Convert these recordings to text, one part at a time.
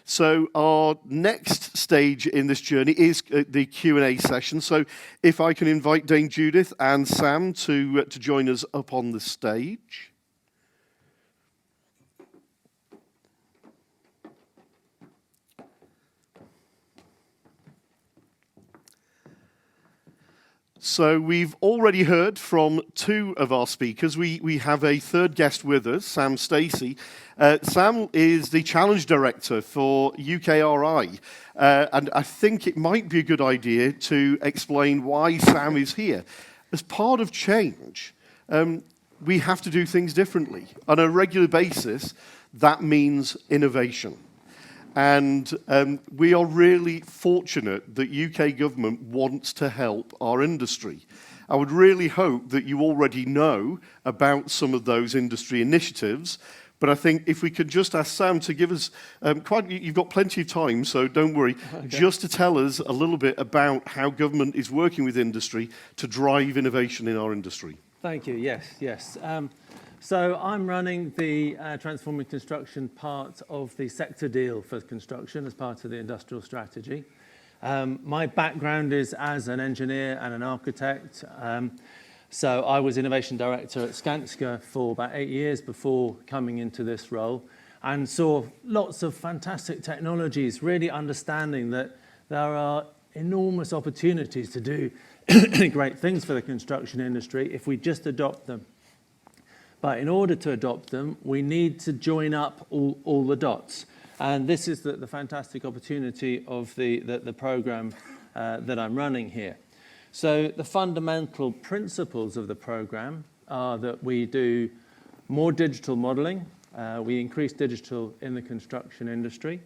So our next stage in this journey is the Q&A session. So if I can invite Dame Judith and Sam to join us up on the stage. So we've already heard from two of our speakers. We have a third guest with us, Sam Stacey. Sam is the Challenge Director for UKRI, and I think it might be a good idea to explain why Sam is here. As part of change, we have to do things differently. On a regular basis, that means innovation. And we are really fortunate that UK government wants to help our industry. I would really hope that you already know about some of those industry initiatives, but I think if we could just ask Sam to give us, you've got plenty of time, so don't worry, okay, just to tell us a little bit about how government is working with industry to drive innovation in our industry. Thank you, yes. So I'm running the transforming construction part of the sector deal for construction as part of the industrial strategy. My background is as an engineer and an architect. So I was innovation director at Skanska for about 8 years before coming into this role, and saw lots of fantastic technologies, really understanding that there are enormous opportunities to do great things for the construction industry if we just adopt them. But in order to adopt them, we need to join up all the dots. And this is the fantastic opportunity of the program that I'm running here. So the fundamental principles of the program are that we do more digital modeling, we increase digital in the construction industry,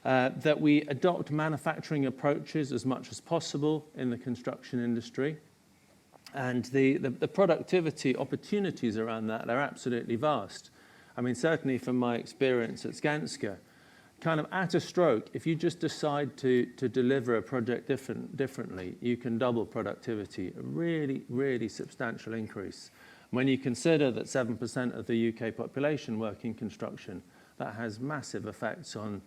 that we adopt manufacturing approaches as much as possible in the construction industry. And the productivity opportunities around that are absolutely vast. I mean, certainly from my experience at Skanska, kind of at a stroke, if you just decide to deliver a project differently, you can double productivity, a really substantial increase. When you consider that 7% of the UK population work in construction, that has massive effects on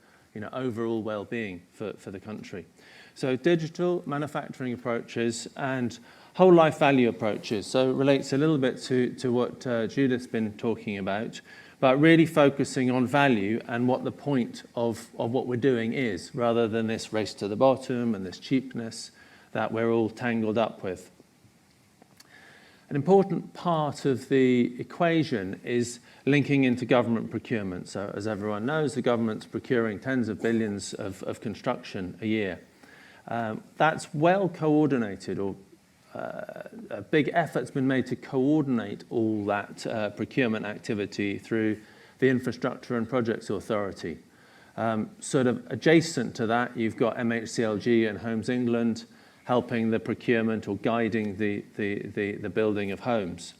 overall well-being for the country. So digital manufacturing approaches and whole life value approaches. So it relates a little bit to what Judith's been talking about, but really focusing on value and what the point of what we're doing is, rather than this race to the bottom and this cheapness that we're all tangled up with. An important part of the equation is linking into government procurement. So as everyone knows, the government's procuring tens of billions of construction a year. That's well coordinated, or a big effort's been made to coordinate all that procurement activity through the Infrastructure and Projects Authority. Sort of adjacent to that, you've got MHCLG and Homes England helping the procurement or guiding the building of homes.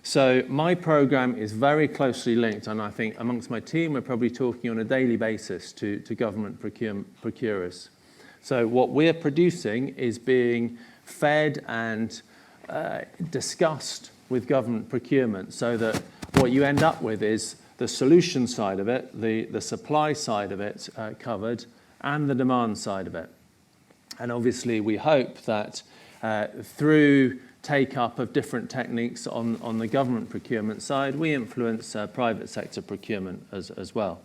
So my program is very closely linked, and I think amongst my team we're probably talking on a daily basis to government procurers. So what we're producing is being fed and discussed with government procurement, so that what you end up with is the solution side of it, the supply side of it covered, and the demand side of it. And obviously we hope that through take-up of different techniques on the government procurement side, we influence private sector procurement as well.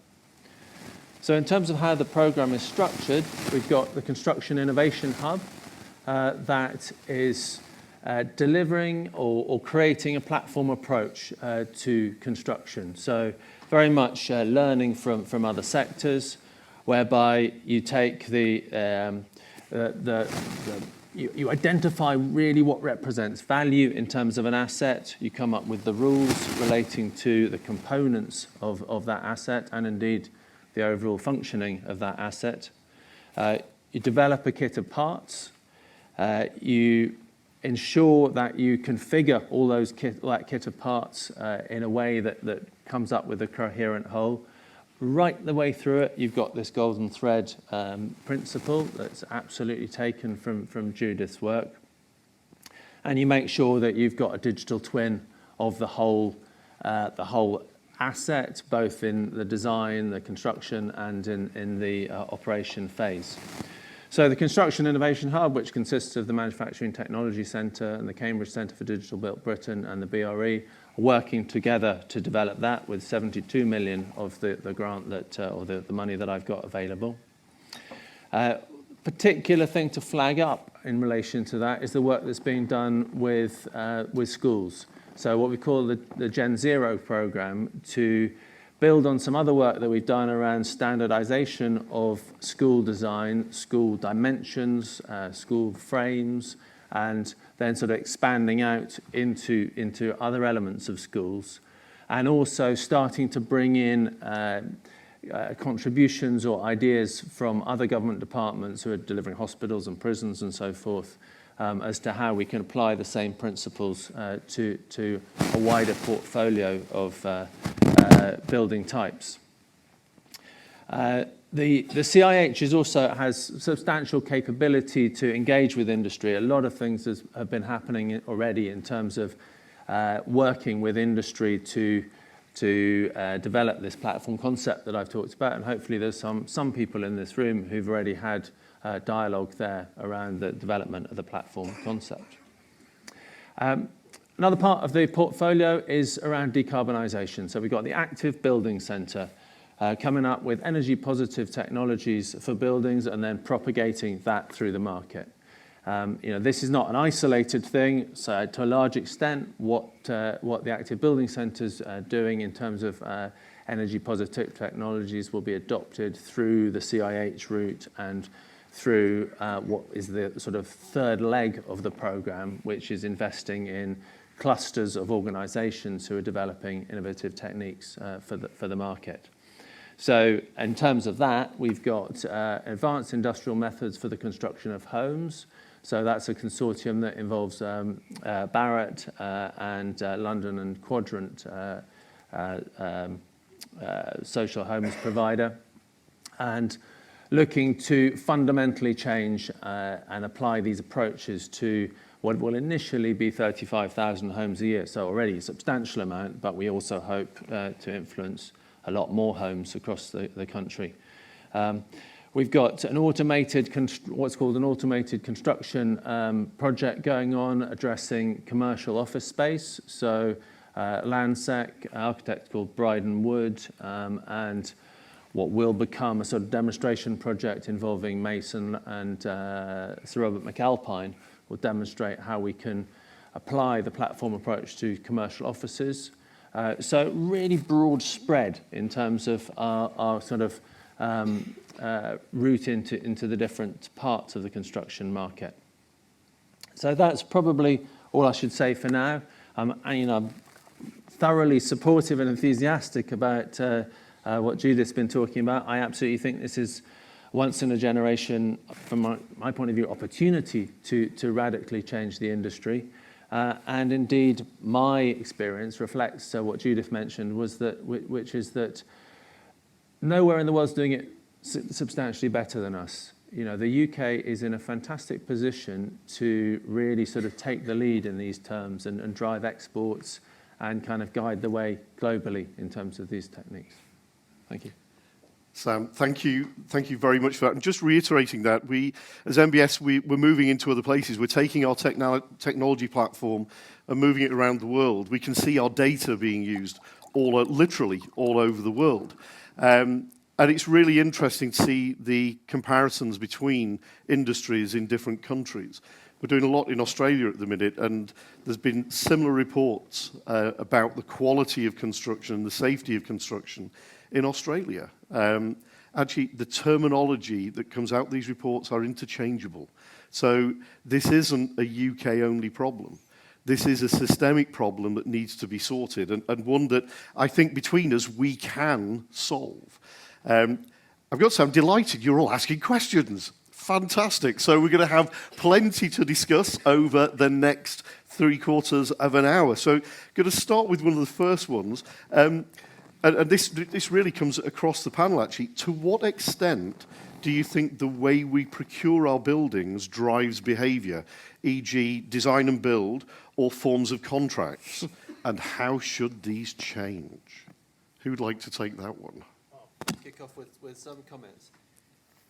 So in terms of how the program is structured, we've got the Construction Innovation Hub, that is delivering or creating a platform approach to construction. So very much learning from other sectors, whereby you take you identify really what represents value in terms of an asset. You come up with the rules relating to the components of that asset, and indeed the overall functioning of that asset. You develop a kit of parts. You ensure that you configure all that kit of parts in a way that comes up with a coherent whole. Right the way through it, you've got this golden thread principle that's absolutely taken from Judith's work. And you make sure that you've got a digital twin of the whole asset, both in the design, the construction, and in the operation phase. So the Construction Innovation Hub, which consists of the Manufacturing Technology Centre and the Cambridge Centre for Digital Built Britain and the BRE, are working together to develop that with 72 million of the grant that, or the money that I've got available. Particular thing to flag up in relation to that is the work that's being done with schools. So what we call the Gen Zero program, to build on some other work that we've done around standardization of school design, school dimensions, school frames, and then sort of expanding out into other elements of schools, and also starting to bring in contributions or ideas from other government departments who are delivering hospitals and prisons and so forth, as to how we can apply the same principles to a wider portfolio of building types. The CIH also has substantial capability to engage with industry. A lot of things have been happening already in terms of working with industry to develop this platform concept that I've talked about, and hopefully there's some people in this room who've already had dialogue there around the development of the platform concept. Another part of the portfolio is around decarbonisation. So we've got the Active Building Centre coming up with energy positive technologies for buildings and then propagating that through the market. This is not an isolated thing, so to a large extent what the Active Building Centre's doing in terms of energy positive technologies will be adopted through the CIH route and through what is the sort of third leg of the programme, which is investing in clusters of organisations who are developing innovative techniques for the market. So in terms of that, we've got advanced industrial methods for the construction of homes. So that's a consortium that involves Barratt and London and Quadrant social homes provider, and looking to fundamentally change and apply these approaches to what will initially be 35,000 homes a year. So already a substantial amount, but we also hope to influence a lot more homes across the country. We've got an what's called an automated construction project going on addressing commercial office space. So Landsec, architect called Bryden Wood, and what will become a sort of demonstration project involving Mason and Sir Robert McAlpine will demonstrate how we can apply the platform approach to commercial offices. So really broad spread in terms of our sort of route into the different parts of the construction market. So that's probably all I should say for now. I'm thoroughly supportive and enthusiastic about what Judith's been talking about. I absolutely think this is once in a generation, from my point of view, opportunity to radically change the industry. And indeed, my experience reflects what Judith mentioned, which is that nowhere in the world's doing it substantially better than us. The UK is in a fantastic position to really sort of take the lead in these terms and drive exports and kind of guide the way globally in terms of these techniques. Thank you. Sam, thank you very much for that. And just reiterating that, we, as MBS, we're moving into other places. We're taking our technology platform and moving it around the world. We can see our data being used literally all over the world. And it's really interesting to see the comparisons between industries in different countries. We're doing a lot in Australia at the minute, and there's been similar reports about the quality of construction and the safety of construction in Australia. Actually, the terminology that comes out of these reports are interchangeable. So this isn't a UK-only problem. This is a systemic problem that needs to be sorted, and one that I think between us we can solve. I've got to say, I'm delighted you're all asking questions. Fantastic. So we're going to have plenty to discuss over the next 3/4 of an hour. So I'm going to start with one of the first ones. And this really comes across the panel, actually. To what extent do you think the way we procure our buildings drives behaviour, e.g. design and build or forms of contracts? And how should these change? Who'd like to take that one? I'll kick off with some comments.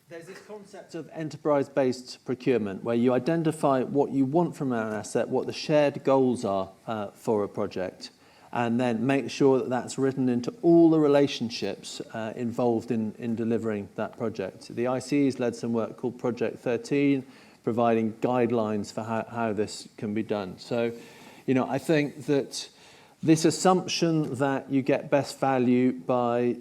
There's this concept of enterprise-based procurement where you identify what you want from an asset, what the shared goals are for a project, and then make sure that that's written into all the relationships involved in delivering that project. The ICE's led some work called Project 13, providing guidelines for how this can be done. So, I think that this assumption that you get best value by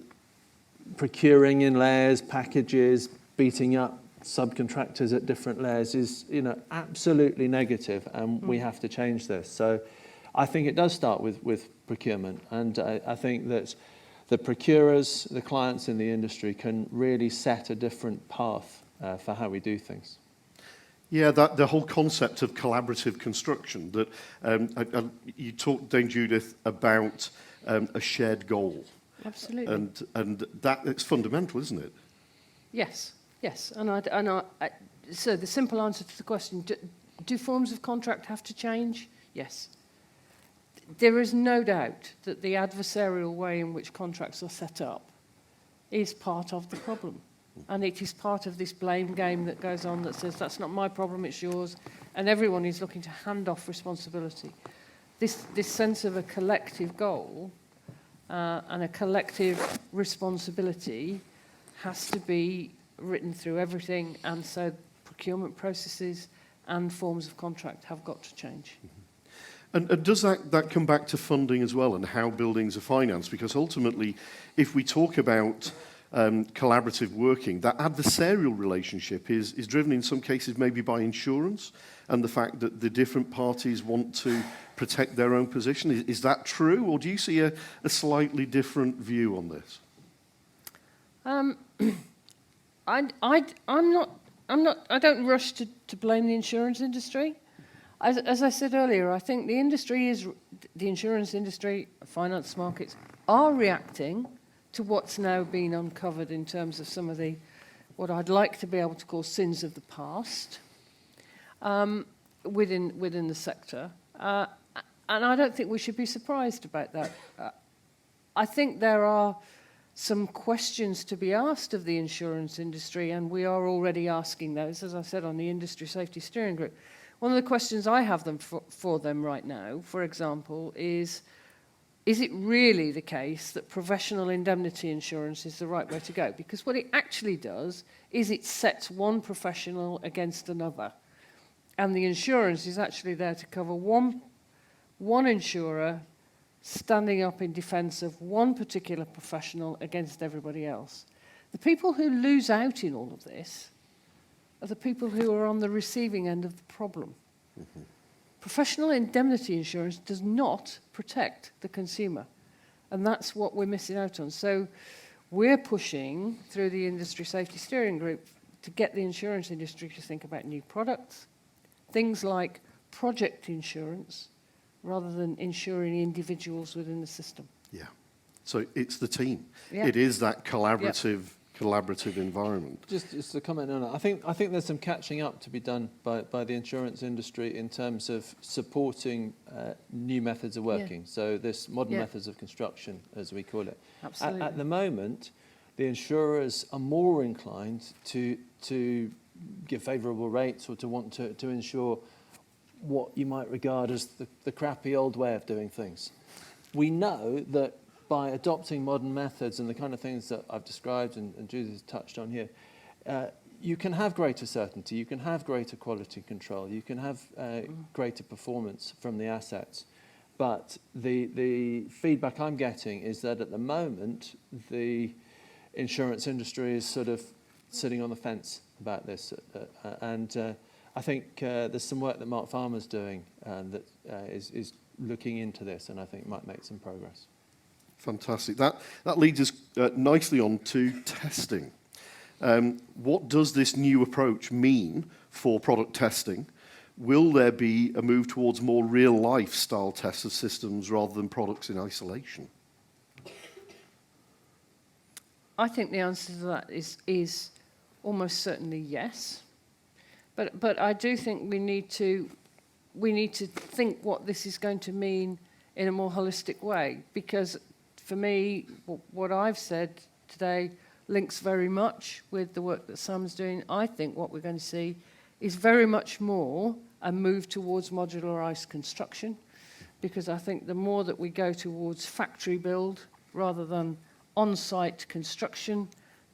procuring in layers, packages, beating up subcontractors at different layers is, absolutely negative, and we have to change this. So I think it does start with procurement, and I think that the procurers, the clients in the industry can really set a different path for how we do things. Yeah, the whole concept of collaborative construction, that you talked, Dame Judith, about a shared goal. Absolutely. And that it's fundamental, isn't it? Yes, yes. So the simple answer to the question, do forms of contract have to change? Yes. There is no doubt that the adversarial way in which contracts are set up is part of the problem. And it is part of this blame game that goes on that says, that's not my problem, it's yours. And everyone is looking to hand off responsibility. This sense of a collective goal and a collective responsibility has to be written through everything, and so procurement processes and forms of contract have got to change. And does that come back to funding as well, and how buildings are financed? Because ultimately, if we talk about collaborative working, that adversarial relationship is driven in some cases maybe by insurance and the fact that the different parties want to protect their own position. Is that true, or do you see a slightly different view on this? I don't rush to blame the insurance industry. As I said earlier, I think the insurance industry, finance markets are reacting to what's now been uncovered in terms of some of what I'd like to be able to call sins of the past within the sector. And I don't think we should be surprised about that. I think there are some questions to be asked of the insurance industry, and we are already asking those, as I said, on the Industry Safety Steering Group. One of the questions I have for them right now, for example, is it really the case that professional indemnity insurance is the right way to go? Because what it actually does is it sets one professional against another. And the insurance is actually there to cover one insurer standing up in defence of one particular professional against everybody else. The people who lose out in all of this are the people who are on the receiving end of the problem. Mm-hmm. Professional indemnity insurance does not protect the consumer, and that's what we're missing out on. So we're pushing through the Industry Safety Steering Group to get the insurance industry to think about new products, things like project insurance, rather than insuring individuals within the system. Yeah. So it's the team. Yeah. It is that collaborative environment. Just a comment on that. I think there's some catching up to be done by the insurance industry in terms of supporting new methods of working. Yeah. So this modern methods of construction, as we call it. Absolutely. At the moment, the insurers are more inclined to give favourable rates or to want to insure what you might regard as the crappy old way of doing things. We know that by adopting modern methods and the kind of things that I've described and Judith touched on here, you can have greater certainty, you can have greater quality control, you can have greater performance from the assets. But the feedback I'm getting is that at the moment, the insurance industry is sort of sitting on the fence about this. I think there's some work that Mark Farmer's doing that is looking into this, and I think might make some progress. Fantastic. That leads us nicely on to testing. What does this new approach mean for product testing? Will there be a move towards more real-life style tests of systems rather than products in isolation? I think the answer to that is almost certainly yes. But I do think we need to think what this is going to mean in a more holistic way, because for me, what I've said today links very much with the work that Sam's doing. I think what we're going to see is very much more a move towards modularised construction, because I think the more that we go towards factory build rather than on-site construction,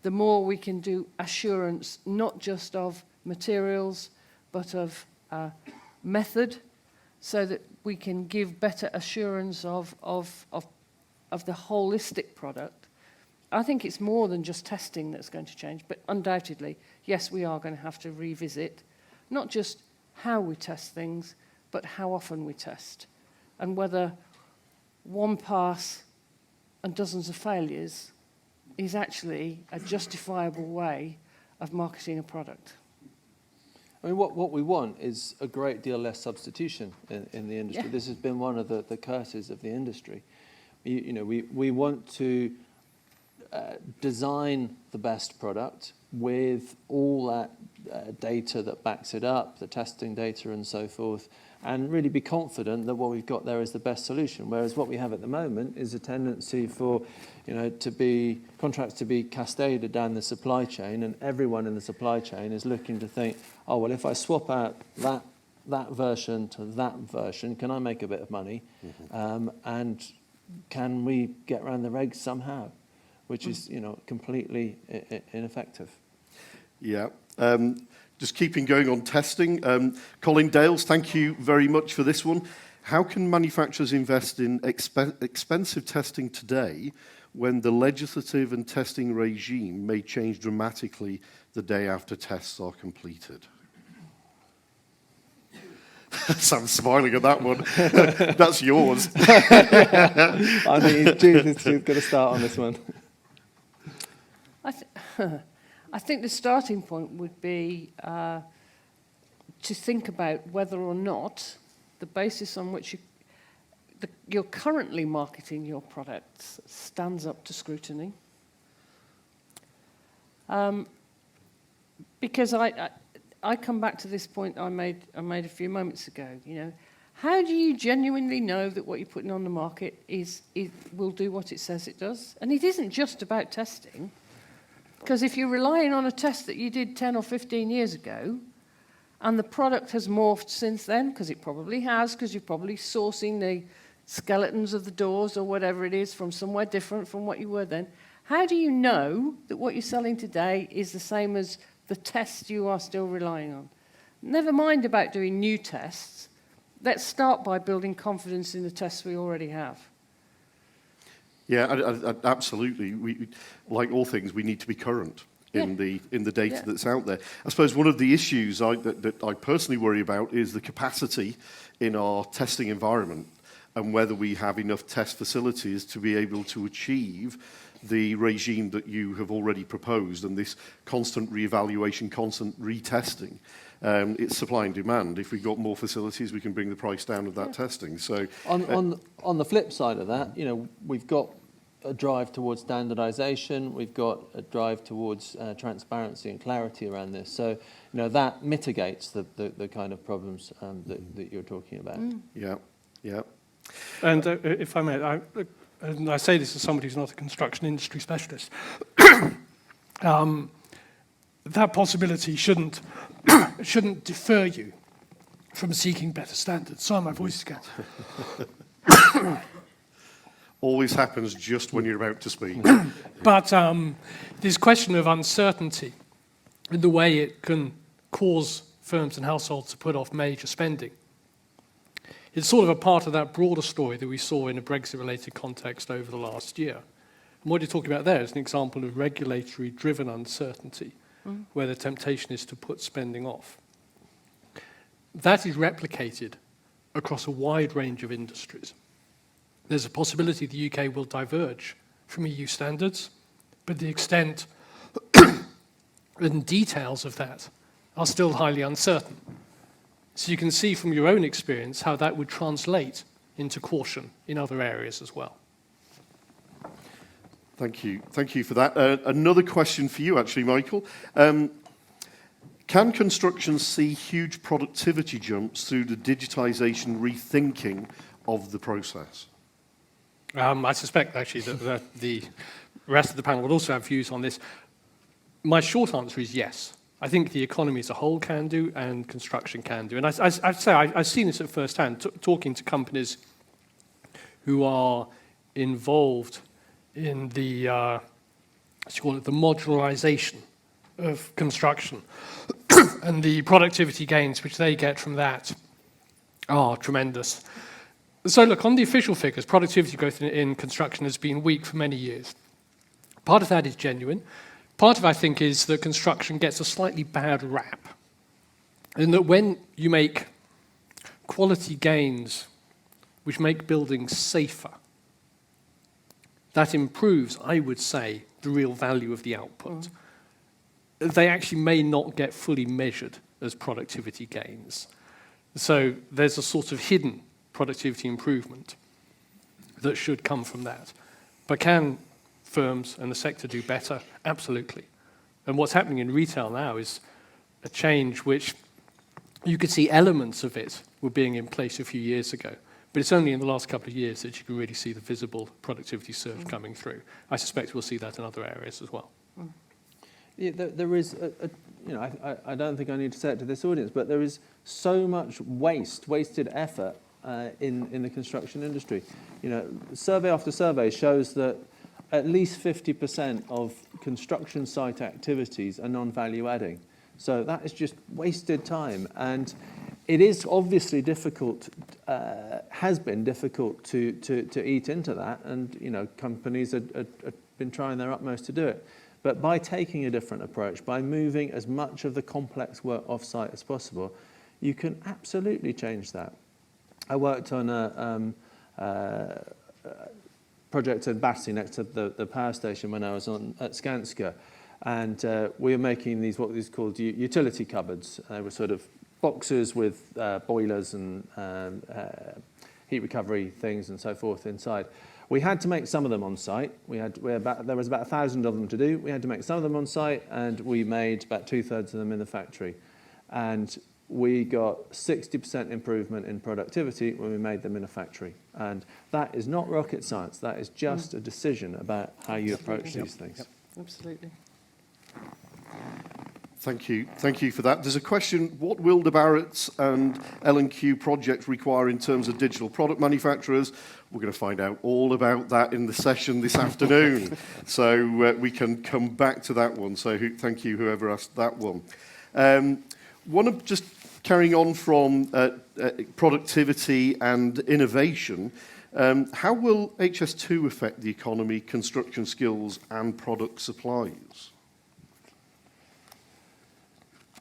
the more we can do assurance, not just of materials, but of method, so that we can give better assurance of the holistic product. I think it's more than just testing that's going to change, but undoubtedly, yes, we are going to have to revisit not just how we test things, but how often we test, and whether one pass and dozens of failures is actually a justifiable way of marketing a product. I mean, what we want is a great deal less substitution in the industry. Yeah. This has been one of the curses of the industry. We want to design the best product with all that data that backs it up, the testing data and so forth, and really be confident that what we've got there is the best solution. Whereas what we have at the moment is a tendency for, contracts to be cascaded down the supply chain, and everyone in the supply chain is looking to think, oh, well, if I swap out that version to that version, can I make a bit of money? Mm-hmm. And can we get around the regs somehow? Which is, completely ineffective. Yeah. Just keeping going on testing. Colin Dales, thank you very much for this one. How can manufacturers invest in expensive testing today when the legislative and testing regime may change dramatically the day after tests are completed? Sam's smiling at that one. That's yours. I think Judith's going to start on this one. I think the starting point would be to think about whether or not the basis on which you're currently marketing your products stands up to scrutiny. Because I come back to this point I made a few moments ago. How do you genuinely know that what you're putting on the market will do what it says it does? And it isn't just about testing. Because if you're relying on a test that you did 10 or 15 years ago, and the product has morphed since then, because it probably has, because you're probably sourcing the skeletons of the doors or whatever it is from somewhere different from what you were then, how do you know that what you're selling today is the same as the test you are still relying on? Never mind about doing new tests. Let's start by building confidence in the tests we already have. Yeah, absolutely. We, like all things, we need to be current in the data that's out there. I suppose one of the issues that I personally worry about is the capacity in our testing environment, and whether we have enough test facilities to be able to achieve the regime that you have already proposed, and this constant reevaluation, constant retesting. It's supply and demand. If we've got more facilities, we can bring the price down of that testing. So, on the flip side of that, we've got a drive towards standardisation. We've got a drive towards transparency and clarity around this. So, that mitigates the kind of problems that you're talking about. Yeah. And if I may, and I say this as somebody who's not a construction industry specialist, that possibility shouldn't defer you from seeking better standards. Sorry, my voice is going. Always happens just when you're about to speak. But this question of uncertainty in the way it can cause firms and households to put off major spending, it's sort of a part of that broader story that we saw in a Brexit-related context over the last year. And what you're talking about there is an example of regulatory-driven uncertainty, where the temptation is to put spending off. That is replicated across a wide range of industries. There's a possibility the UK will diverge from EU standards, but the extent and details of that are still highly uncertain. So you can see from your own experience how that would translate into caution in other areas as well. Thank you for that. Another question for you, actually, Michael. Can construction see huge productivity jumps through the digitisation rethinking of the process? I suspect, actually, that the rest of the panel would also have views on this. My short answer is yes. I think the economy as a whole can do, and construction can do. And I've seen this at first hand, talking to companies who are involved in the, let's call it the modularization of construction, and the productivity gains which they get from that are tremendous. So look, on the official figures, productivity growth in construction has been weak for many years. Part of that is genuine. Part of it, I think, is that construction gets a slightly bad rap. And that when you make quality gains which make buildings safer, that improves, I would say, the real value of the output. They actually may not get fully measured as productivity gains. So there's a sort of hidden productivity improvement that should come from that. But can firms and the sector do better? Absolutely. And what's happening in retail now is a change which you could see elements of it were being in place a few years ago. But it's only in the last couple of years that you can really see the visible productivity surge coming through. I suspect we'll see that in other areas as well. Yeah, there is, I don't think I need to say it to this audience, but there is so much wasted effort in the construction industry. Survey after survey shows that at least 50% of construction site activities are non-value adding. So that is just wasted time. And it is obviously difficult, has been difficult to eat into that. And, companies have been trying their utmost to do it. But by taking a different approach, by moving as much of the complex work off-site as possible, you can absolutely change that. I worked on a project in Battersea next to the power station when I was at Skanska, and we were making these what is called utility cupboards. They were sort of boxes with boilers and heat recovery things and so forth inside. We had to make some of them on site. There was about 1,000 of them to do. We had to make some of them on site, and we made about 2/3 of them in the factory. And we got 60% improvement in productivity when we made them in a factory. And that is not rocket science. That is just a decision about how you approach these things. Yep. Absolutely. Thank you. Thank you for that. There's a question, what will the Barrett's and L&Q project require in terms of digital product manufacturers? We're going to find out all about that in the session this afternoon. So we can come back to that one. So thank you, whoever asked that one. One of just carrying on from productivity and innovation, how will HS2 affect the economy, construction skills and product supplies?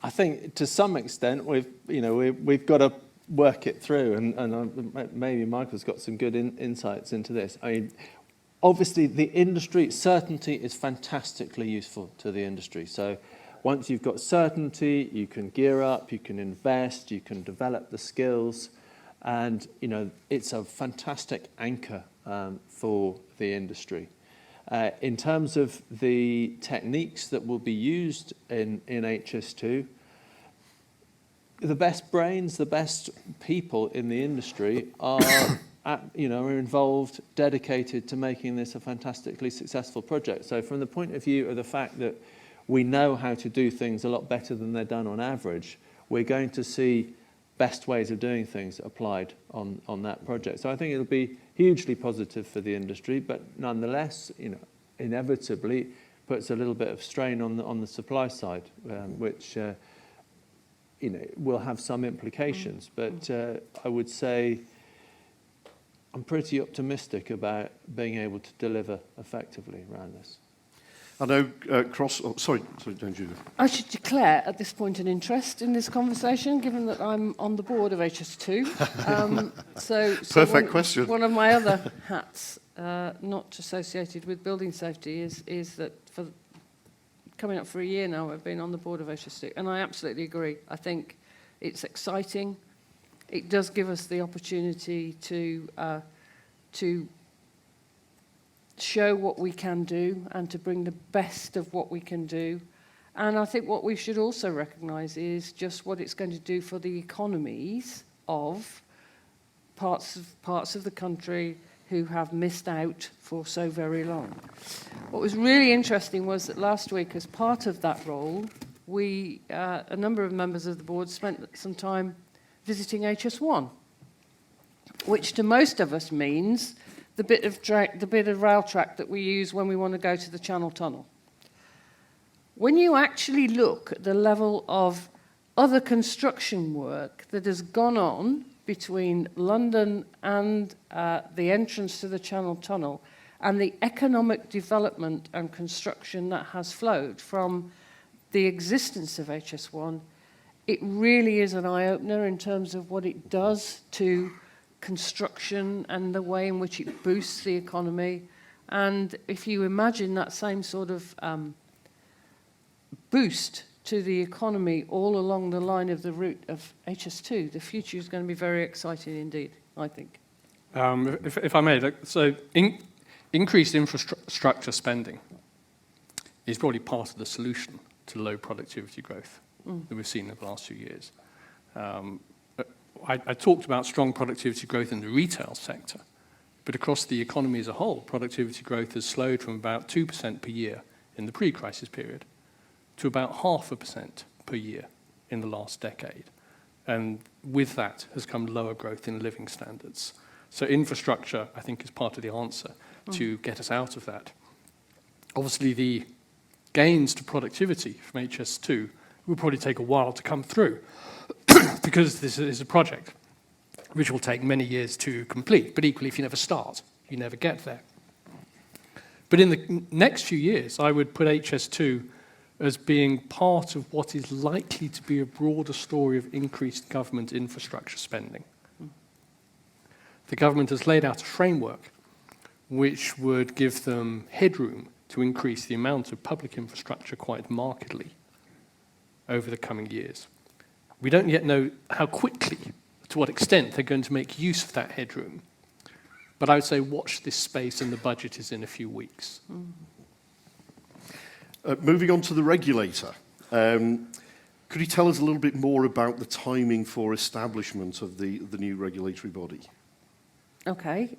I think to some extent we've got to work it through, and maybe Michael's got some good insights into this. I mean, obviously the industry certainty is fantastically useful to the industry. So once you've got certainty, you can gear up, you can invest, you can develop the skills, and it's a fantastic anchor for the industry. In terms of the techniques that will be used in HS2, the best brains, the best people in the industry are involved, dedicated to making this a fantastically successful project. So from the point of view of the fact that we know how to do things a lot better than they're done on average, we're going to see best ways of doing things applied on that project. So I think it'll be hugely positive for the industry, but nonetheless, inevitably puts a little bit of strain on the supply side, which will have some implications. But I would say I'm pretty optimistic about being able to deliver effectively around this. I know sorry, don't you? I should declare at this point an interest in this conversation, given that I'm on the board of HS2. So Perfect question. One of my other hats, not associated with building safety, is that for coming up for a year now, I've been on the board of HS2, and I absolutely agree. I think it's exciting. It does give us the opportunity to show what we can do and to bring the best of what we can do. And I think what we should also recognise is just what it's going to do for the economies of parts of the country who have missed out for so very long. What was really interesting was that last week, as part of that role, we, a number of members of the board, spent some time visiting HS1, which to most of us means the bit of rail track that we use when we want to go to the Channel Tunnel. When you actually look at the level of other construction work that has gone on between London and the entrance to the Channel Tunnel, and the economic development and construction that has flowed from the existence of HS1, it really is an eye-opener in terms of what it does to construction and the way in which it boosts the economy. And if you imagine that same sort of boost to the economy all along the line of the route of HS2, the future is going to be very exciting indeed, I think. If I may, so increased infrastructure spending is probably part of the solution to low productivity growth that we've seen in the last few years. I talked about strong productivity growth in the retail sector, but across the economy as a whole, productivity growth has slowed from about 2% per year in the pre-crisis period to about 0.5% per year in the last decade. And with that has come lower growth in living standards. So infrastructure, I think, is part of the answer to get us out of that. Obviously, the gains to productivity from HS2 will probably take a while to come through because this is a project which will take many years to complete. But equally, if you never start, you never get there. But in the next few years, I would put HS2 as being part of what is likely to be a broader story of increased government infrastructure spending. The government has laid out a framework which would give them headroom to increase the amount of public infrastructure quite markedly over the coming years. We don't yet know how quickly, to what extent they're going to make use of that headroom. But I would say watch this space, and the budget is in a few weeks. Moving on to the regulator, could you tell us a little bit more about the timing for establishment of the new regulatory body? Okay.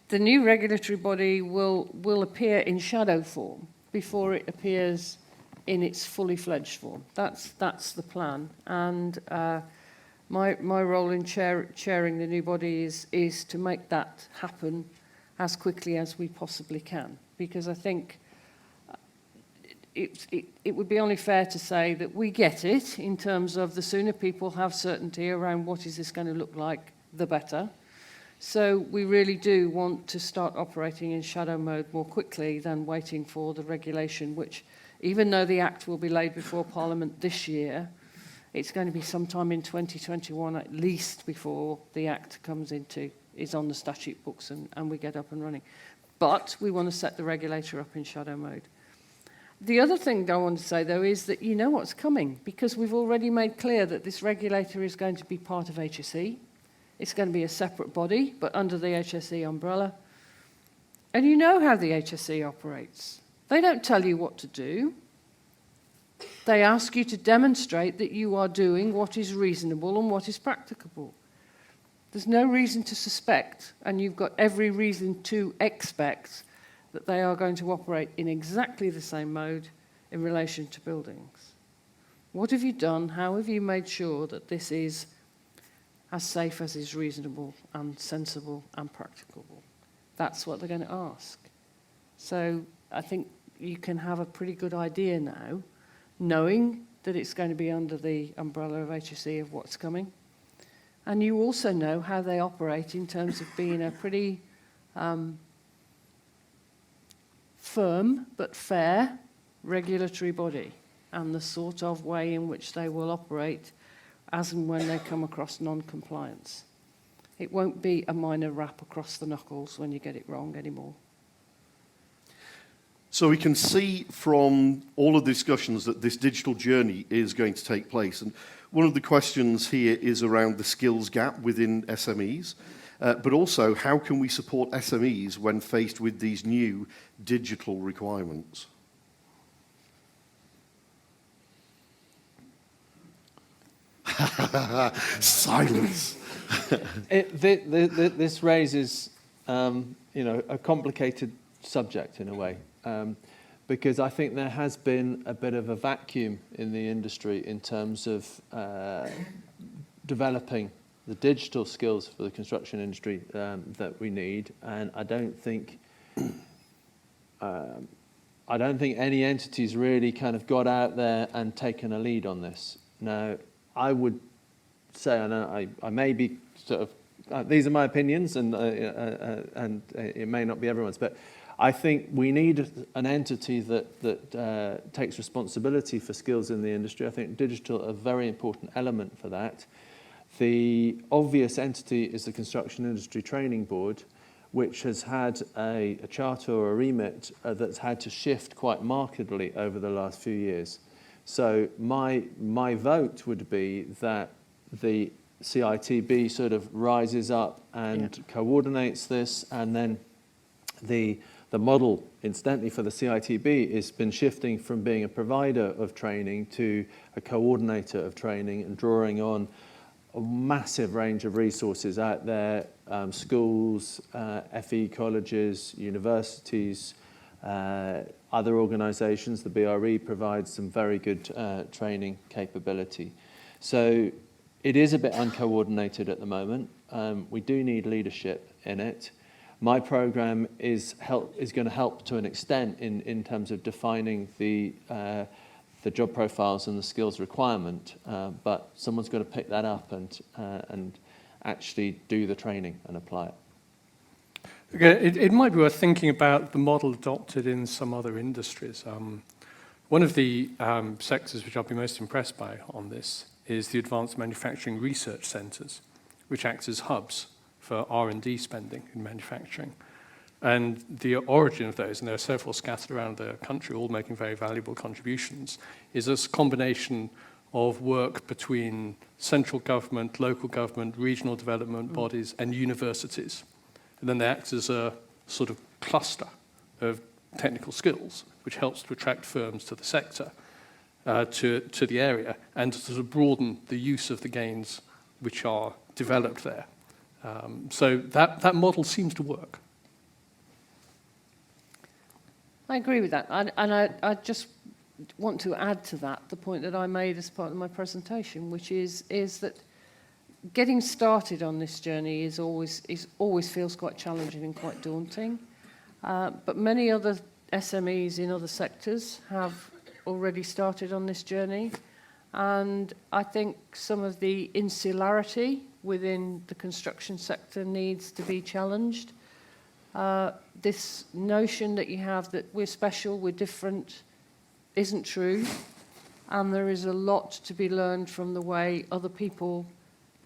The new regulatory body will appear in shadow form before it appears in its fully fledged form. That's the plan. And my role in chairing the new body is to make that happen as quickly as we possibly can, because I think it would be only fair to say that we get it in terms of the sooner people have certainty around what is this going to look like, the better. So we really do want to start operating in shadow mode more quickly than waiting for the regulation, which, even though the Act will be laid before Parliament this year, it's going to be sometime in 2021 at least before the Act is on the statute books and we get up and running. But we want to set the regulator up in shadow mode. The other thing I want to say, though, is that you know what's coming, because we've already made clear that this regulator is going to be part of HSE. It's going to be a separate body, but under the HSE umbrella. And you know how the HSE operates. They don't tell you what to do. They ask you to demonstrate that you are doing what is reasonable and what is practicable. There's no reason to suspect, and you've got every reason to expect, that they are going to operate in exactly the same mode in relation to buildings. What have you done? How have you made sure that this is as safe as is reasonable and sensible and practicable? That's what they're going to ask. So I think you can have a pretty good idea now, knowing that it's going to be under the umbrella of HSE, of what's coming. And you also know how they operate in terms of being a pretty firm but fair regulatory body, and the sort of way in which they will operate as and when they come across non-compliance. It won't be a minor rap across the knuckles when you get it wrong anymore. So we can see from all of the discussions that this digital journey is going to take place. And one of the questions here is around the skills gap within SMEs, but also how can we support SMEs when faced with these new digital requirements? Silence. This raises, a complicated subject in a way, because I think there has been a bit of a vacuum in the industry in terms of developing the digital skills for the construction industry that we need, and I don't think any entities really kind of got out there and taken a lead on this. Now, I would say, I may be sort of, these are my opinions, and it may not be everyone's, but I think we need an entity that takes responsibility for skills in the industry. I think digital is a very important element for that. The obvious entity is the Construction Industry Training Board, which has had a charter or a remit that's had to shift quite markedly over the last few years. So my vote would be that the CITB sort of rises up and coordinates this, and then the model, incidentally, for the CITB has been shifting from being a provider of training to a coordinator of training and drawing on a massive range of resources out there, schools, FE colleges, universities, other organisations. The BRE provides some very good training capability. So it is a bit uncoordinated at the moment. We do need leadership in it. My programme is going to help to an extent in terms of defining the job profiles and the skills requirement, but someone's got to pick that up and actually do the training and apply it. Okay, it might be worth thinking about the model adopted in some other industries. One of the sectors which I'll be most impressed by on this is the Advanced Manufacturing Research Centres, which act as hubs for R&D spending in manufacturing. And the origin of those, and there are several scattered around the country, all making very valuable contributions, is this combination of work between central government, local government, regional development bodies, and universities. And then they act as a sort of cluster of technical skills, which helps to attract firms to the sector, to the area, and to sort of broaden the use of the gains which are developed there. So that model seems to work. I agree with that. And I just want to add to that the point that I made as part of my presentation, which is that getting started on this journey is always feels quite challenging and quite daunting. But many other SMEs in other sectors have already started on this journey. And I think some of the insularity within the construction sector needs to be challenged. This notion that you have that we're special, we're different, isn't true. And there is a lot to be learned from the way other people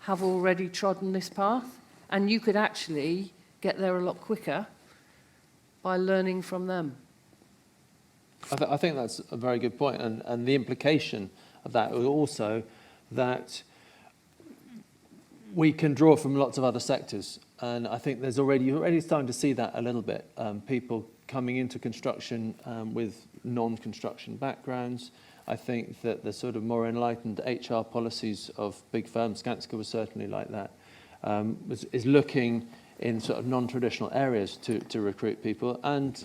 have already trodden this path. And you could actually get there a lot quicker by learning from them. I think that's a very good point. And the implication of that is also that we can draw from lots of other sectors. And I think you're already starting to see that a little bit. People coming into construction with non-construction backgrounds. I think that the sort of more enlightened HR policies of big firms, Skanska was certainly like that, is looking in sort of non-traditional areas to recruit people. And,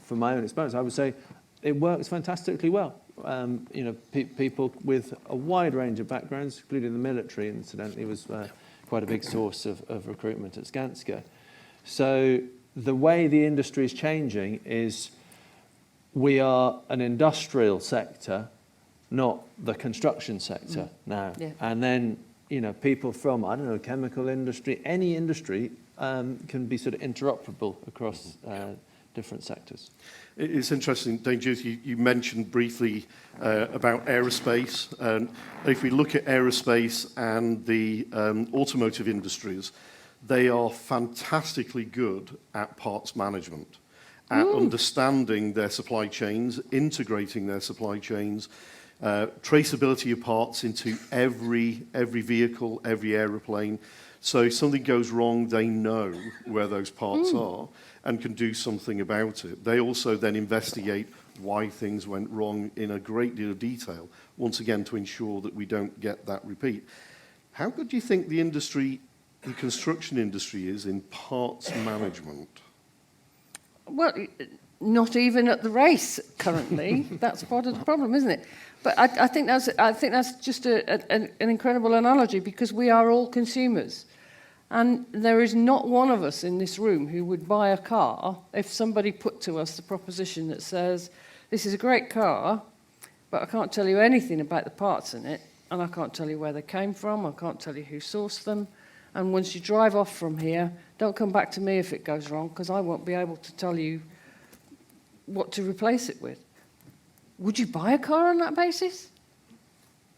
from my own experience, I would say it works fantastically well. People with a wide range of backgrounds, including the military, incidentally, was quite a big source of recruitment at Skanska. So the way the industry is changing is we are an industrial sector, not the construction sector now. Yeah. And then, people from, chemical industry, any industry can be sort of interoperable across different sectors. It's interesting, Judith, you mentioned briefly about aerospace. If we look at aerospace and the automotive industries, they are fantastically good at parts management, at understanding their supply chains, integrating their supply chains, traceability of parts into every vehicle, every aeroplane. So if something goes wrong, they know where those parts are and can do something about it. They also then investigate why things went wrong in a great deal of detail, once again to ensure that we don't get that repeat. How good do you think the industry the construction industry is in parts management? Well, not even at the race currently. That's part of the problem, isn't it? But I think that's just an incredible analogy, because we are all consumers. And there is not one of us in this room who would buy a car if somebody put to us the proposition that says, this is a great car, but I can't tell you anything about the parts in it, and I can't tell you where they came from, I can't tell you who sourced them, and once you drive off from here, don't come back to me if it goes wrong, because I won't be able to tell you what to replace it with. Would you buy a car on that basis?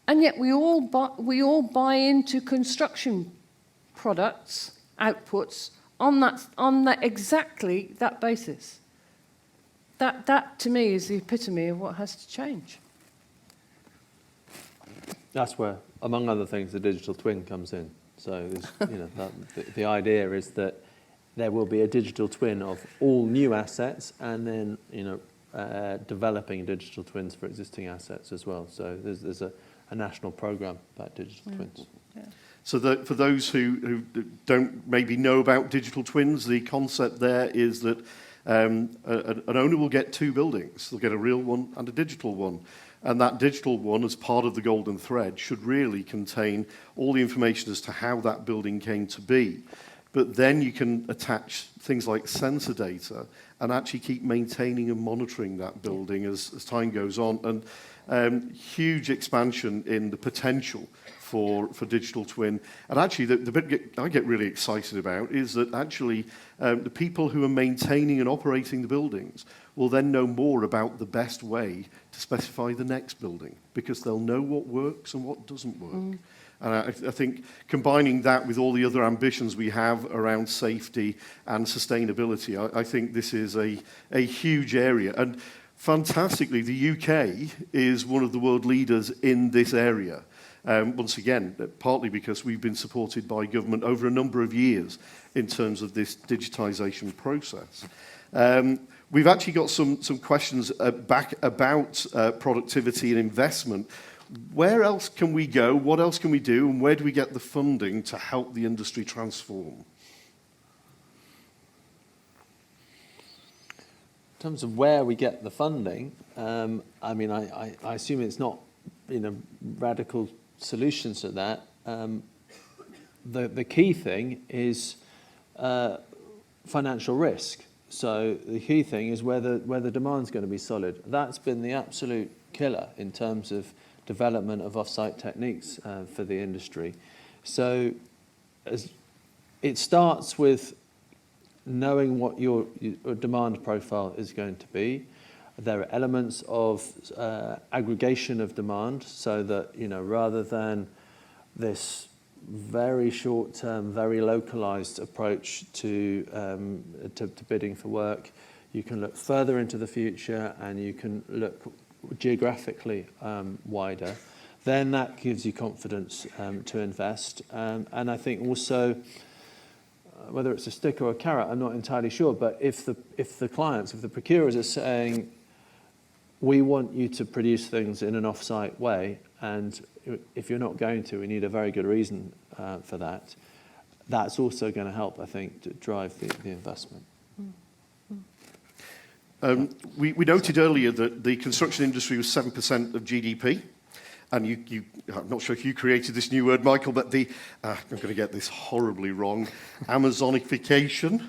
And yet we all buy into construction products, outputs, on that exactly that basis. That to me is the epitome of what has to change. That's where, among other things, the digital twin comes in. So, the idea is that there will be a digital twin of all new assets, and then developing digital twins for existing assets as well. So there's a national program about digital twins. Yeah. So for those who don't maybe know about digital twins, the concept there is that an owner will get two buildings. They'll get a real one and a digital one. And that digital one, as part of the golden thread, should really contain all the information as to how that building came to be. But then you can attach things like sensor data and actually keep maintaining and monitoring that building as time goes on. And huge expansion in the potential for digital twin. And actually, the bit I get really excited about is that actually the people who are maintaining and operating the buildings will then know more about the best way to specify the next building, because they'll know what works and what doesn't work. And I think combining that with all the other ambitions we have around safety and sustainability, I think this is a huge area. And fantastically, the UK is one of the world leaders in this area. Once again, partly because we've been supported by government over a number of years in terms of this digitisation process. We've actually got some questions back about productivity and investment. Where else can we go? What else can we do? And where do we get the funding to help the industry transform? In terms of where we get the funding, I assume it's not radical solutions to that. The key thing is financial risk. So the key thing is whether demand's going to be solid. That's been the absolute killer in terms of development of off-site techniques for the industry. So it starts with knowing what your demand profile is going to be. There are elements of aggregation of demand, so that rather than this very short-term, very localized approach to bidding for work, you can look further into the future and you can look geographically wider. Then that gives you confidence to invest. And I think also, whether it's a stick or a carrot, I'm not entirely sure, but if the clients, if the procurers are saying, we want you to produce things in an off-site way, and if you're not going to, we need a very good reason for that. That's also going to help, I think, to drive the investment. We noted earlier that the construction industry was 7% of GDP. And I'm not sure if you created this new word, Michael, but I'm going to get this horribly wrong, Amazonification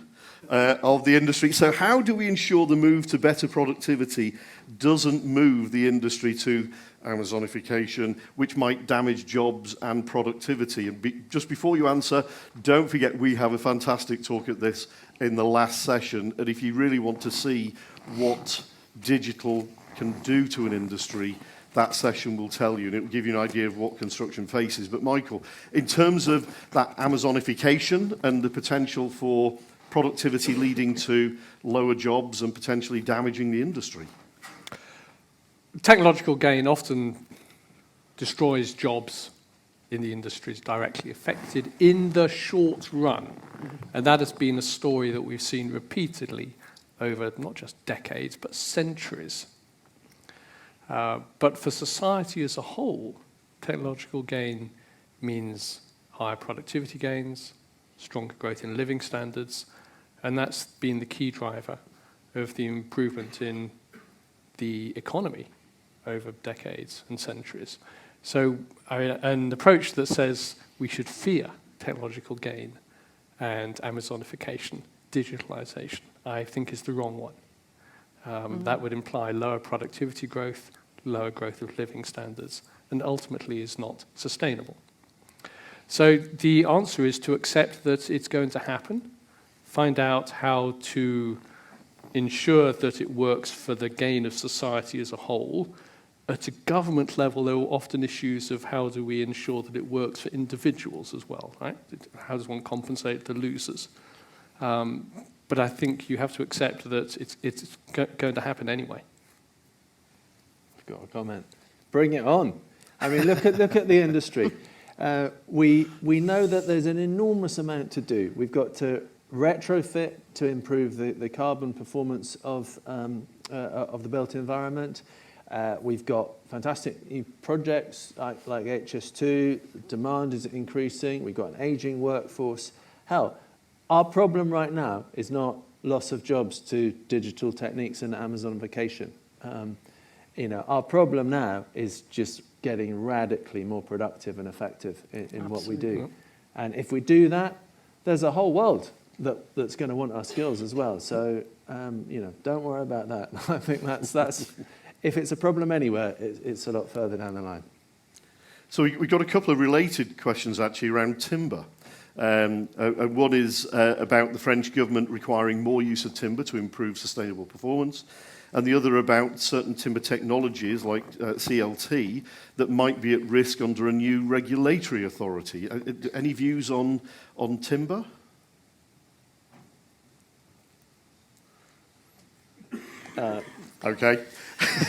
of the industry. So how do we ensure the move to better productivity doesn't move the industry to Amazonification, which might damage jobs and productivity? And just before you answer, don't forget we have a fantastic talk at this in the last session. And if you really want to see what digital can do to an industry, that session will tell you, and it will give you an idea of what construction faces. But Michael, in terms of that Amazonification and the potential for productivity leading to lower jobs and potentially damaging the industry. Technological gain often destroys jobs in the industries directly affected in the short run. And that has been a story that we've seen repeatedly over not just decades, but centuries. But for society as a whole, technological gain means higher productivity gains, stronger growth in living standards, and that's been the key driver of the improvement in the economy over decades and centuries. So an approach that says we should fear technological gain and Amazonification, digitalization, I think is the wrong one. That would imply lower productivity growth, lower growth of living standards, and ultimately is not sustainable. So the answer is to accept that it's going to happen, find out how to ensure that it works for the gain of society as a whole. At a government level, there are often issues of how do we ensure that it works for individuals as well, right? How does one compensate the losers? But I think you have to accept that it's going to happen anyway. I've got a comment. Bring it on. I mean, look at the industry. We know that there's an enormous amount to do. We've got to retrofit to improve the carbon performance of the built environment. We've got fantastic new projects like HS2. Demand is increasing. We've got an aging workforce. Hell, our problem right now is not loss of jobs to digital techniques and Amazonification. Our problem now is just getting radically more productive and effective in what we do. And if we do that, there's a whole world that's going to want our skills as well. So, don't worry about that. I think that's if it's a problem anywhere, it's a lot further down the line. So we got a couple of related questions actually around timber. One is about the French government requiring more use of timber to improve sustainable performance, and the other about certain timber technologies like CLT that might be at risk under a new regulatory authority. Any views on timber? Okay.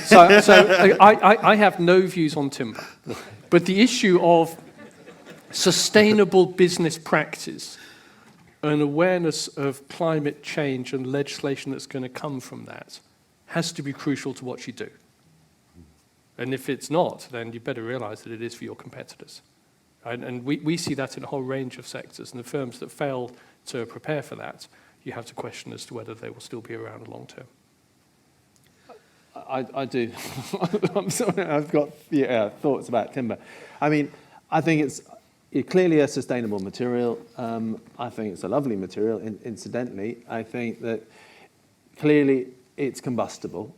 So I have no views on timber, but the issue of sustainable business practice and awareness of climate change and legislation that's going to come from that has to be crucial to what you do. And if it's not, then you better realize that it is for your competitors. And we see that in a whole range of sectors, and the firms that fail to prepare for that, you have to question as to whether they will still be around long term. I do. I'm sorry, I've got thoughts about timber. I mean, I think it's clearly a sustainable material. I think it's a lovely material, incidentally. I think that clearly it's combustible.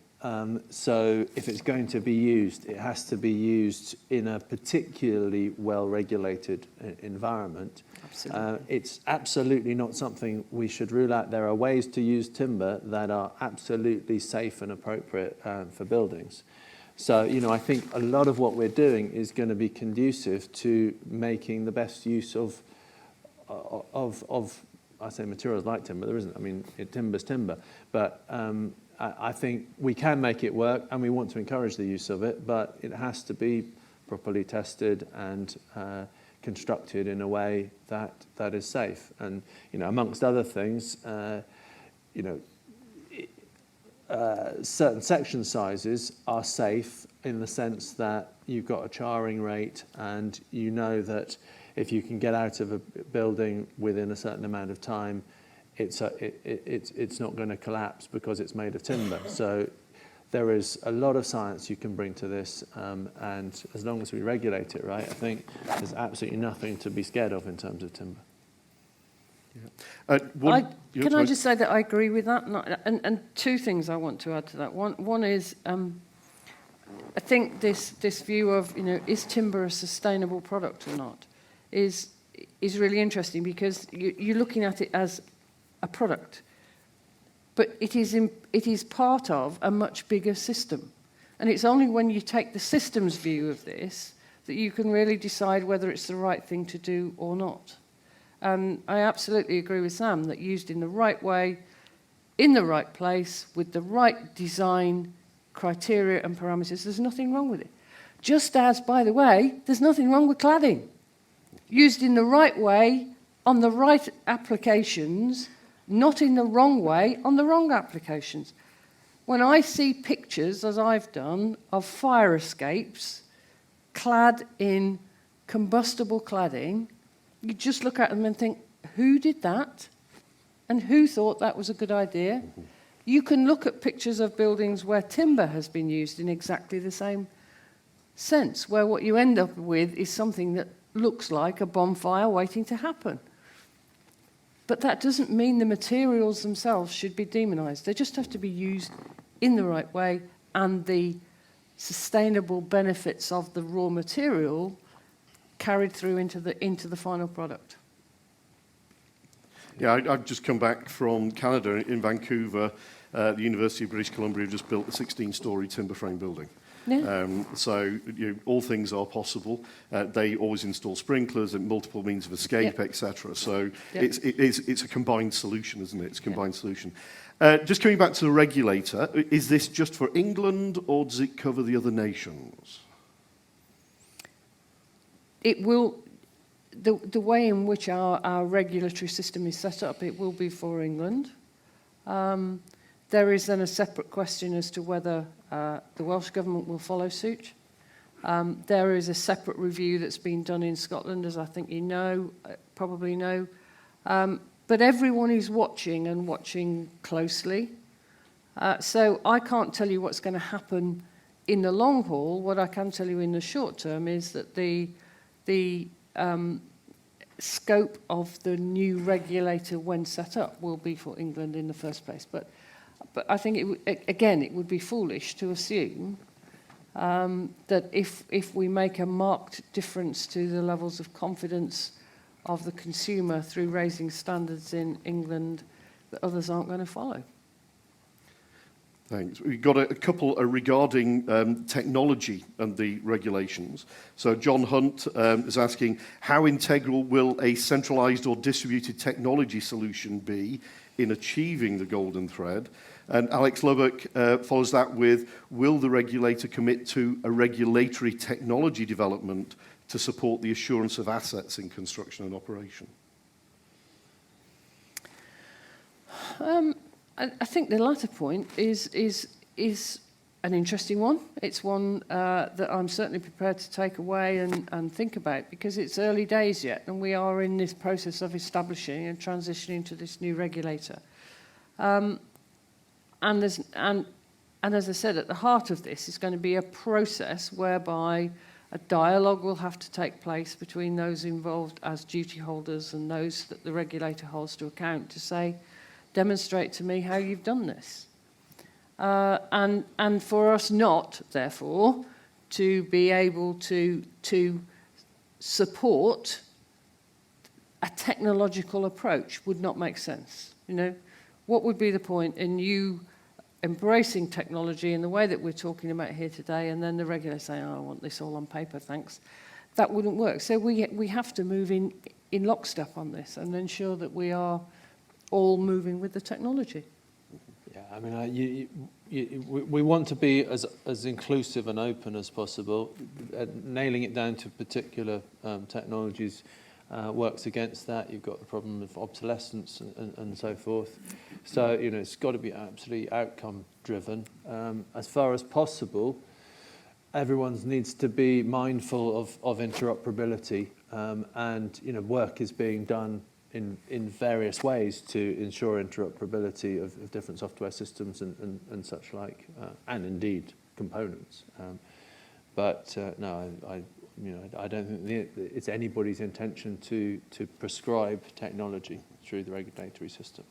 So if it's going to be used, it has to be used in a particularly well-regulated environment. Absolutely. It's absolutely not something we should rule out. There are ways to use timber that are absolutely safe and appropriate for buildings. So, I think a lot of what we're doing is going to be conducive to making the best use of I say materials like timber. There isn't. I mean, timber's timber. But I think we can make it work, and we want to encourage the use of it, but it has to be properly tested and constructed in a way that is safe. And, amongst other things, certain section sizes are safe in the sense that you've got a charring rate, and you know that if you can get out of a building within a certain amount of time, it's not going to collapse because it's made of timber. So there is a lot of science you can bring to this, and as long as we regulate it right, I think there's absolutely nothing to be scared of in terms of timber. Can I just say that I agree with that? And two things I want to add to that. One is, I think this view of, is timber a sustainable product or not, is really interesting, because you're looking at it as a product, but it is part of a much bigger system. And it's only when you take the systems view of this that you can really decide whether it's the right thing to do or not. And I absolutely agree with Sam that used in the right way, in the right place, with the right design criteria and parameters, there's nothing wrong with it. Just as, by the way, there's nothing wrong with cladding. Used in the right way, on the right applications, not in the wrong way, on the wrong applications. When I see pictures, as I've done, of fire escapes clad in combustible cladding, you just look at them and think, who did that and who thought that was a good idea. You can look at pictures of buildings where timber has been used in exactly the same sense, where what you end up with is something that looks like a bonfire waiting to happen. But that doesn't mean the materials themselves should be demonized. They just have to be used in the right way, and the sustainable benefits of the raw material carried through into the final product. Yeah, I've just come back from Canada in Vancouver. The University of British Columbia have just built a 16-story timber frame building. Yeah. So all things are possible. They always install sprinklers and multiple means of escape, etc. So it's a combined solution, isn't it? It's a combined solution. Just coming back to the regulator, is this just for England or does it cover the other nations? It will, the way in which our regulatory system is set up, it will be for England. There is then a separate question as to whether the Welsh Government will follow suit. There is a separate review that's been done in Scotland, as I think you know, probably know. But everyone is watching and watching closely. So I can't tell you what's going to happen in the long haul. What I can tell you in the short term is that the scope of the new regulator when set up will be for England in the first place. But I think, it would be foolish to assume that if we make a marked difference to the levels of confidence of the consumer through raising standards in England, that others aren't going to follow. Thanks. We've got a couple regarding technology and the regulations. So John Hunt is asking, how integral will a centralised or distributed technology solution be in achieving the golden thread? And Alex Lubbock follows that with, will the regulator commit to a regulatory technology development to support the assurance of assets in construction and operation? I think the latter point is an interesting one. It's one that I'm certainly prepared to take away and think about, because it's early days yet, and we are in this process of establishing and transitioning to this new regulator. And as I said, at the heart of this is going to be a process whereby a dialogue will have to take place between those involved as duty holders and those that the regulator holds to account to say, demonstrate to me how you've done this. And for us not, therefore, to be able to support a technological approach would not make sense. You know, what would be the point in you embracing technology in the way that we're talking about here today, and then the regulator saying, oh, I want this all on paper, thanks? That wouldn't work. So we have to move in lockstep on this and ensure that we are all moving with the technology. Yeah, I mean, we want to be as inclusive and open as possible. Nailing it down to particular technologies works against that. You've got the problem of obsolescence and so forth. So, you know, it's got to be absolutely outcome driven. As far as possible, everyone needs to be mindful of interoperability, and, you know, work is being done in various ways to ensure interoperability of different software systems and such like, and indeed components. No, I don't think it's anybody's intention to prescribe technology through the regulatory system.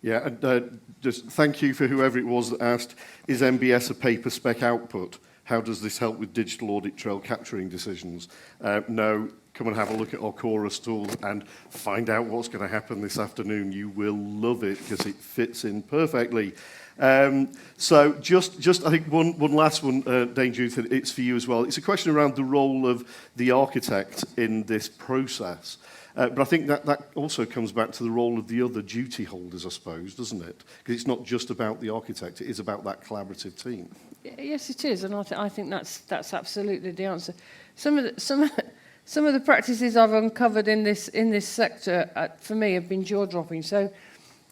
Yeah, and just thank you for whoever it was that asked, is MBS a paper spec output? How does this help with digital audit trail capturing decisions? No, come and have a look at our Chorus tool and find out what's going to happen this afternoon. You will love it because it fits in perfectly. So just I think one last one, Dane Judith, it's for you as well. It's a question around the role of the architect in this process. But I think that also comes back to the role of the other duty holders, I suppose, doesn't it? Because it's not just about the architect, it is about that collaborative team. Yes, it is, and I think that's absolutely the answer. Some of the practices I've uncovered in this sector, for me, have been jaw-dropping. So,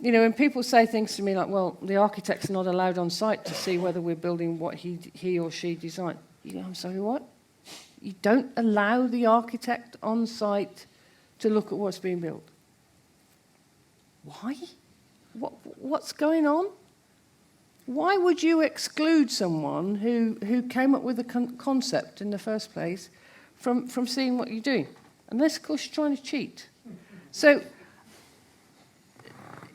you know, when people say things to me like, well, the architect's not allowed on site to see whether we're building what he or she designed. You know, I'm sorry, what? You don't allow the architect on site to look at what's being built? Why? What's going on? Why would you exclude someone who came up with the concept in the first place from seeing what you're doing? Unless, of course, you're trying to cheat. So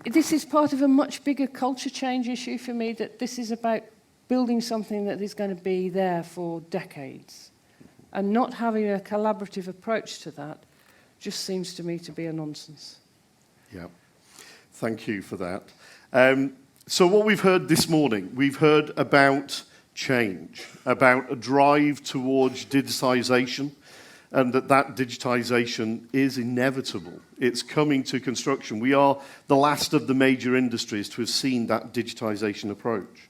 this is part of a much bigger culture change issue for me, that this is about building something that is going to be there for decades. And not having a collaborative approach to that just seems to me to be a nonsense. Yeah, thank you for that. So what we've heard this morning, we've heard about change, about a drive towards digitisation, and that digitisation is inevitable. It's coming to construction. We are the last of the major industries to have seen that digitisation approach.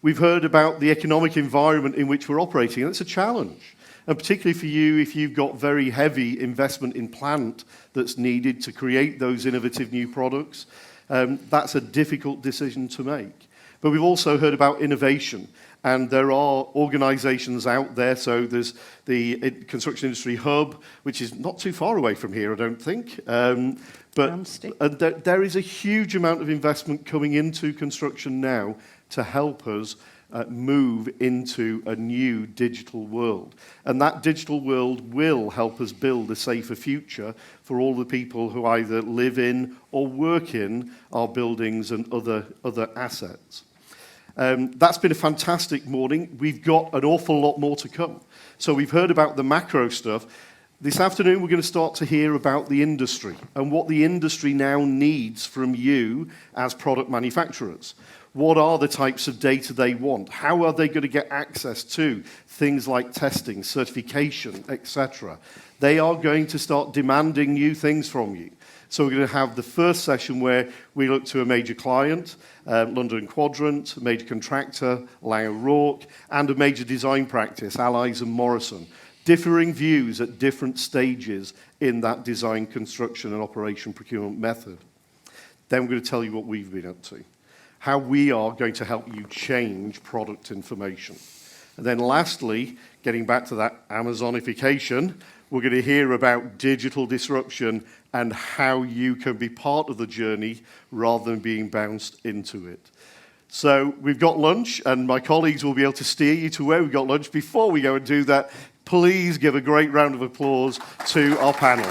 We've heard about the economic environment in which we're operating, and it's a challenge. And particularly for you, if you've got very heavy investment in plant that's needed to create those innovative new products, that's a difficult decision to make. But we've also heard about innovation, and there are organisations out there. So there's the Construction Industry Hub, which is not too far away from here, I don't think. But there is a huge amount of investment coming into construction now to help us move into a new digital world. And that digital world will help us build a safer future for all the people who either live in or work in our buildings and other assets. That's been a fantastic morning. We've got an awful lot more to come. So we've heard about the macro stuff. This afternoon, we're going to start to hear about the industry and what the industry now needs from you as product manufacturers. What are the types of data they want? How are they going to get access to things like testing, certification, etc.? They are going to start demanding new things from you. So we're going to have the first session where we look to a major client, London Quadrant, a major contractor, Lang O'Rourke, and a major design practice, Allies and Morrison. Differing views at different stages in that design, construction, and operation procurement method. Then we're going to tell you what we've been up to, how we are going to help you change product information. And then lastly, getting back to that Amazonification, we're going to hear about digital disruption and how you can be part of the journey rather than being bounced into it. So we've got lunch, and my colleagues will be able to steer you to where we've got lunch. Before we go and do that, please give a great round of applause to our panel.